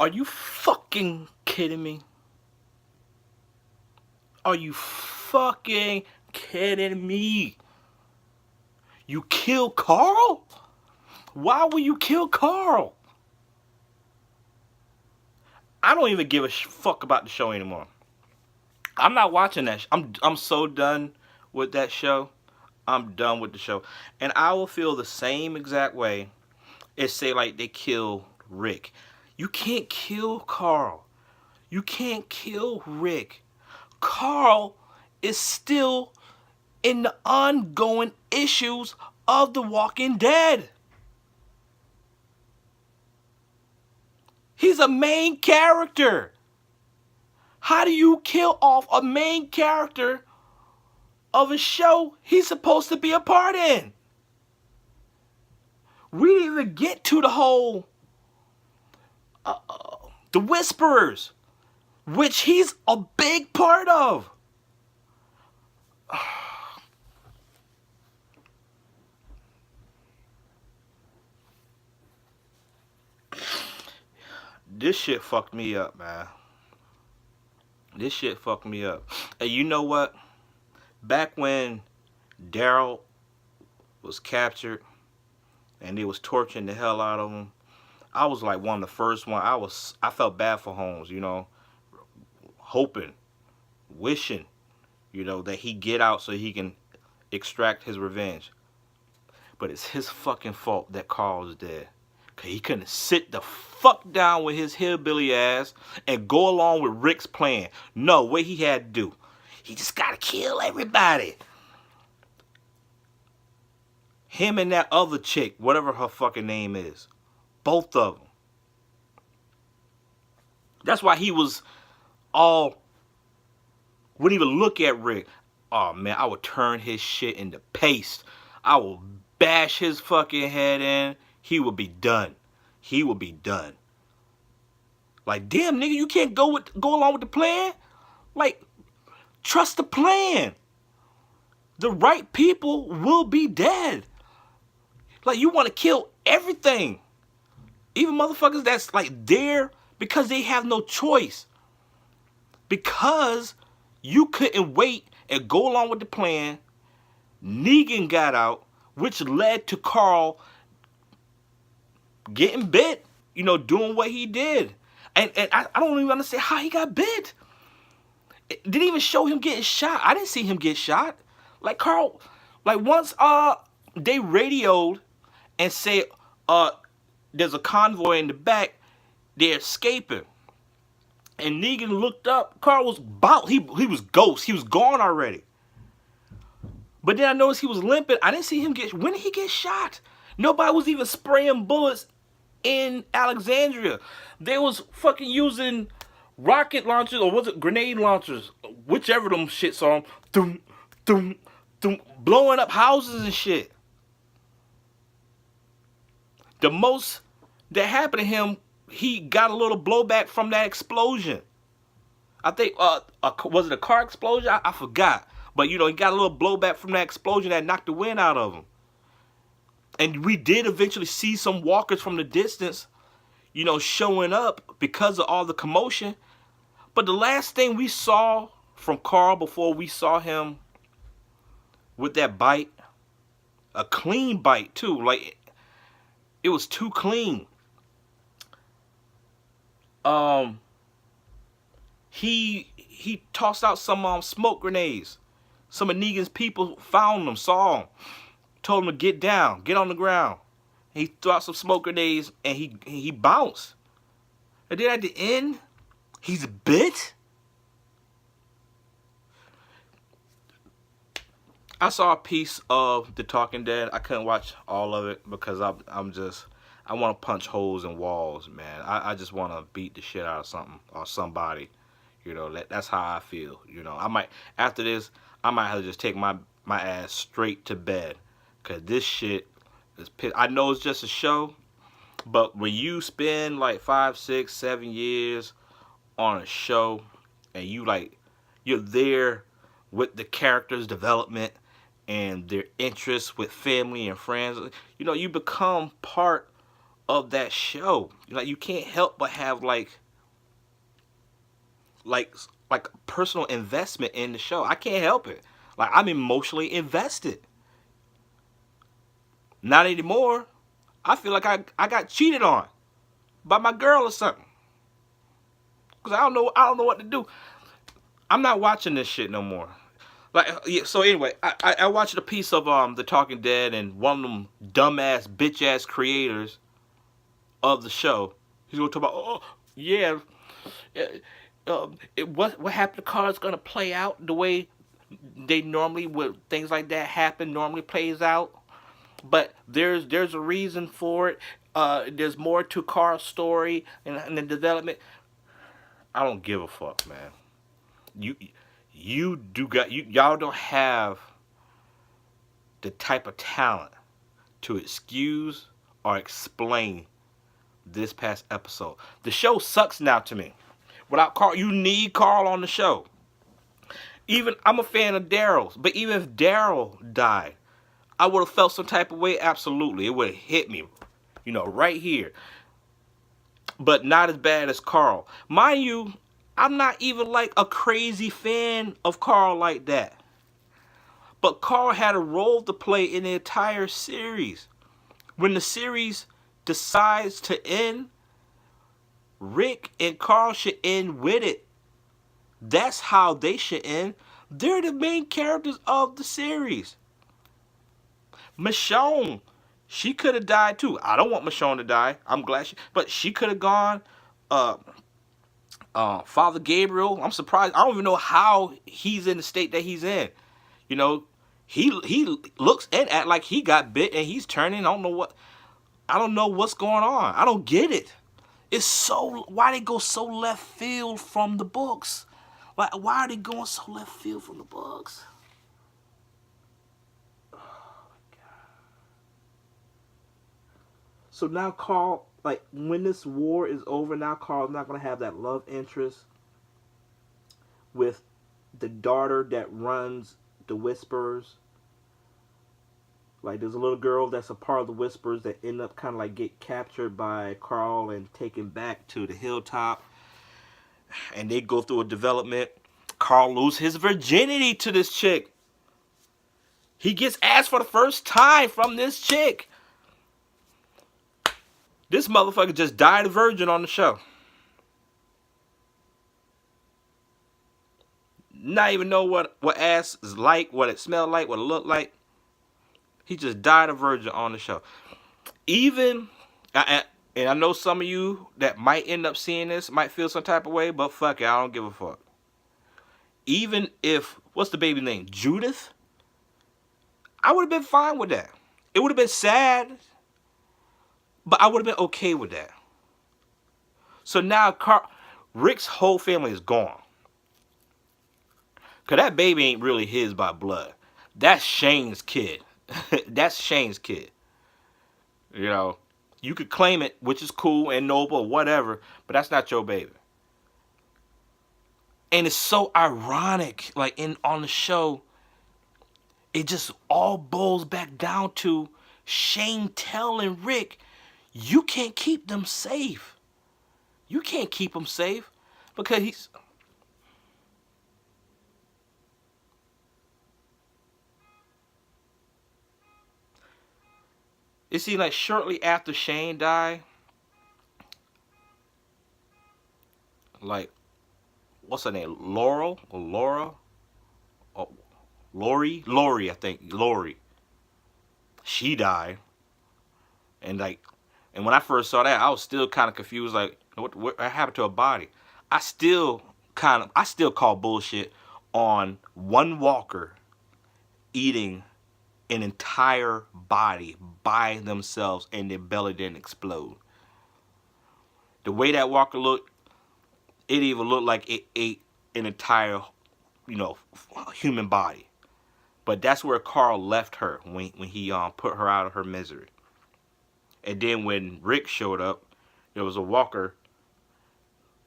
Are you fucking kidding me? Are you fucking kidding me? You kill Carl? Why would you kill Carl? I don't even give a fuck about the show anymore. I'm not watching that. I'm so done with that show. I'm done with the show, and I will feel the same exact way if say like they kill Rick. You can't kill Carl. You can't kill Rick. Carl is still in the ongoing issues of The Walking Dead. He's a main character. How do you kill off a main character of a show he's supposed to be a part in? We didn't even get to the whole the Whisperers, which he's a big part of. This shit fucked me up, man. This shit fucked me up. And you know what? Back when Daryl was captured and they was torturing the hell out of him, I was like one of the first one. I felt bad for Holmes, you know, hoping, wishing, you know, that he get out so he can extract his revenge. But it's his fucking fault that Carl's dead. Cause he couldn't sit the fuck down with his hillbilly ass and go along with Rick's plan. No, what he had to do, he just gotta kill everybody. Him and that other chick, whatever her fucking name is. Both of them. That's why he was all, wouldn't even look at Rick. Oh man, I would turn his shit into paste. I will bash his fucking head in. He would be done. He would be done. Like, damn nigga, you can't go along with the plan? Like, trust the plan. The right people will be dead. Like, you want to kill everything. Even motherfuckers that's like there because they have no choice. Because you couldn't wait and go along with the plan. Negan got out, which led to Carl getting bit, you know, doing what he did. And I don't even understand how he got bit. It didn't even show him getting shot. I didn't see him get shot. Like Carl, like once they radioed and said there's a convoy in the back, they're escaping. And Negan looked up, Carl was bout, he was ghost. He was gone already. But then I noticed he was limping. I didn't see him when did he get shot? Nobody was even spraying bullets in Alexandria. They was fucking using rocket launchers, or was it grenade launchers? Whichever them shits on them. Thum, thum, blowing up houses and shit. The most that happened to him, he got a little blowback from that explosion. I think, was it a car explosion? I forgot. But, you know, he got a little blowback from that explosion that knocked the wind out of him. And we did eventually see some walkers from the distance, you know, showing up because of all the commotion. But the last thing we saw from Carl before we saw him with that bite, a clean bite too, like it was too clean. He tossed out some smoke grenades. Some of Negan's people found them, saw him, told him to get down, get on the ground. He threw out some smoke grenades and he bounced. And then at the end, he's bit. I saw a piece of The Talking Dead. I couldn't watch all of it because I want to punch holes in walls, man. I just want to beat the shit out of something or somebody. You know, that's how I feel. You know, after this, I might have to just take my ass straight to bed. Because this shit is pissed. I know it's just a show, but when you spend like 5, 6, 7 years on a show and you're there with the characters' development and their interests with family and friends, you know, you become part of that show. Like you can't help but have like like personal investment in the show. I can't help it. Like I'm emotionally invested. Not anymore. I feel like I got cheated on by my girl or something. Cause I don't know what to do. I'm not watching this shit no more. Like yeah, so anyway, I watched a piece of The Talking Dead, and one of them dumbass bitch ass creators of the show, he's gonna talk about, oh yeah, what happened to Carl's gonna play out the way they normally would, things like that happen normally plays out, but there's a reason for it. There's more to Carl's story and the development. I don't give a fuck, man. You you do got y'all don't have the type of talent to excuse or explain this past episode. The show sucks now to me. Without Carl, you need Carl on the show. Even I'm a fan of Daryl's, but even if Daryl died, I would have felt some type of way. Absolutely, it would have hit me, right here. But not as bad as Carl. Mind you, I'm not even like a crazy fan of Carl like that. But Carl had a role to play in the entire series. When the series decides to end, Rick and Carl should end with it. That's how they should end. They're the main characters of the series. Michonne, she could have died too. I don't want Michonne to die. I'm glad but she could have gone. Father Gabriel, I'm surprised. I don't even know how he's in the state that he's in. You know, he looks and act like he got bit and he's turning. I don't know what's going on. I don't get it. It's so, why they go so left field from the books? Like, why are they going so left field from the books? Oh my God. So now Carl, like, when this war is over, now Carl's not going to have that love interest with the daughter that runs the Whisperers. Like, there's a little girl that's a part of the Whisperers that end up kind of like get captured by Carl and taken back to the hilltop. And they go through a development. Carl loses his virginity to this chick. He gets asked for the first time from this chick. This motherfucker just died a virgin on the show. Not even know what ass is like, what it smelled like, what it looked like. He just died a virgin on the show. Even, and I know some of you that might end up seeing this might feel some type of way, but fuck it, I don't give a fuck. Even if, what's the baby name? Judith? I would have been fine with that. It would have been sad, but I would have been okay with that. So now Rick's whole family is gone. Because that baby ain't really his by blood. That's Shane's kid. That's Shane's kid. You could claim it, which is cool and noble or whatever, but that's not your baby. And it's so ironic, like on the show, it just all boils back down to Shane telling Rick, you can't keep them safe. You can't keep them safe because he's... You see, like shortly after Shane died, like, what's her name? Laurel or Laura? Oh, Lori, I think. Lori. She died. And when I first saw that, I was still kind of confused. Like, what happened to her body? I still call bullshit on one walker eating an entire body by themselves and their belly didn't explode. The way that walker looked, it even looked like it ate an entire, human body. But that's where Carl left her when he put her out of her misery. And then when Rick showed up, there was a walker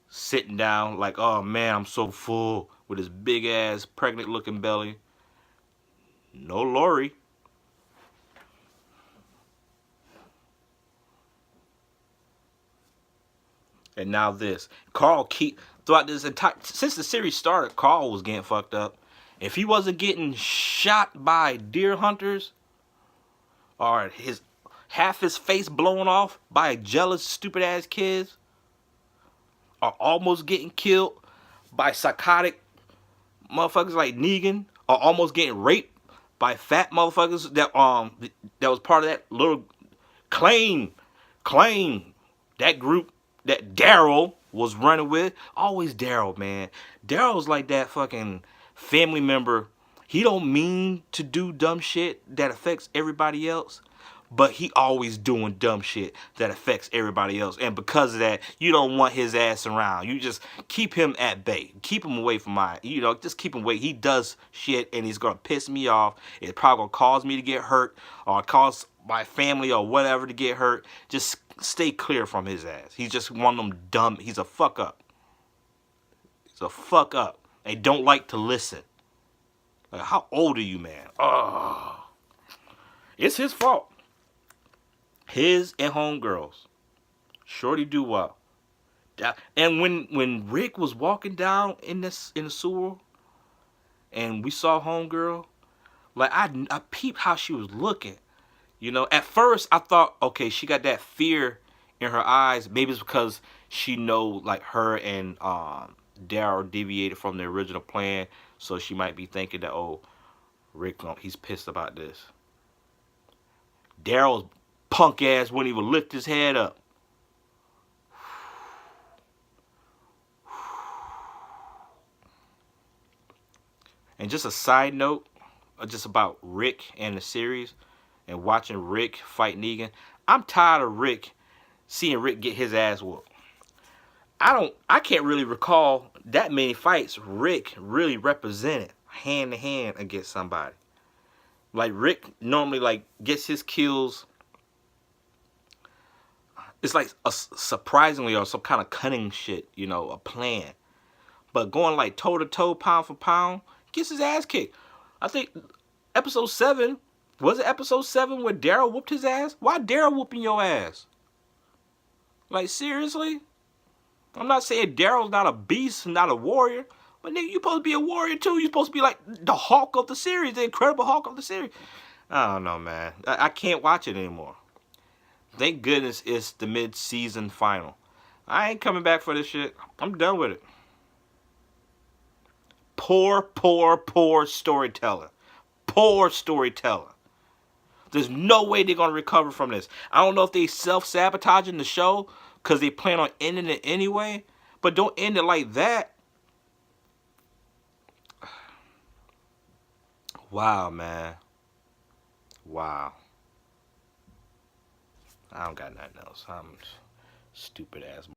sitting down like, oh man, I'm so full, with his big ass pregnant looking belly. No Lori. And now this. Carl keep throughout this entire since the series started, Carl was getting fucked up. If he wasn't getting shot by deer hunters or his half his face blown off by jealous stupid ass kids or almost getting killed by psychotic motherfuckers like Negan or almost getting raped by fat motherfuckers that was part of that little claim that group that Daryl was running with. Always Daryl, man. Daryl's like that fucking family member. He don't mean to do dumb shit that affects everybody else, but he always doing dumb shit that affects everybody else. And because of that, you don't want his ass around. You just keep him at bay. Keep him away from my, just keep him away. He does shit and he's going to piss me off. It's probably going to cause me to get hurt or cause my family or whatever to get hurt. Just stay clear from his ass. He's just one of them dumb. He's a fuck up. He's a fuck up. They don't like to listen. Like, how old are you, man? Oh, it's his fault. His and homegirls. Shorty do well. And when Rick was walking down in the sewer and we saw homegirl, like I peeped how she was looking. At first I thought, okay, she got that fear in her eyes. Maybe it's because she know like her and Daryl deviated from the original plan, so she might be thinking that, oh, Rick, he's pissed about this. Daryl's punk ass wouldn't even lift his head up. And just a side note, just about Rick and the series and watching Rick fight Negan. I'm tired of seeing Rick get his ass whooped. I can't really recall that many fights Rick really represented hand to hand against somebody. Like Rick normally like gets his kills. It's like a surprisingly or some kind of cunning shit, a plan. But going like toe to toe, pound for pound, gets his ass kicked. I think episode 7, was it episode 7 where Daryl whooped his ass? Why Daryl whooping your ass? Like, seriously? I'm not saying Daryl's not a beast, not a warrior. But nigga, you supposed to be a warrior too. You supposed to be like the Hulk of the series, the Incredible Hulk of the series. I don't know, man. I can't watch it anymore. Thank goodness it's the mid-season final. I ain't coming back for this shit. I'm done with it. Poor storyteller. Poor storyteller. There's no way they're going to recover from this. I don't know if they self-sabotaging the show because they plan on ending it anyway. But don't end it like that. Wow, man. Wow. I don't got nothing else. I'm stupid ass.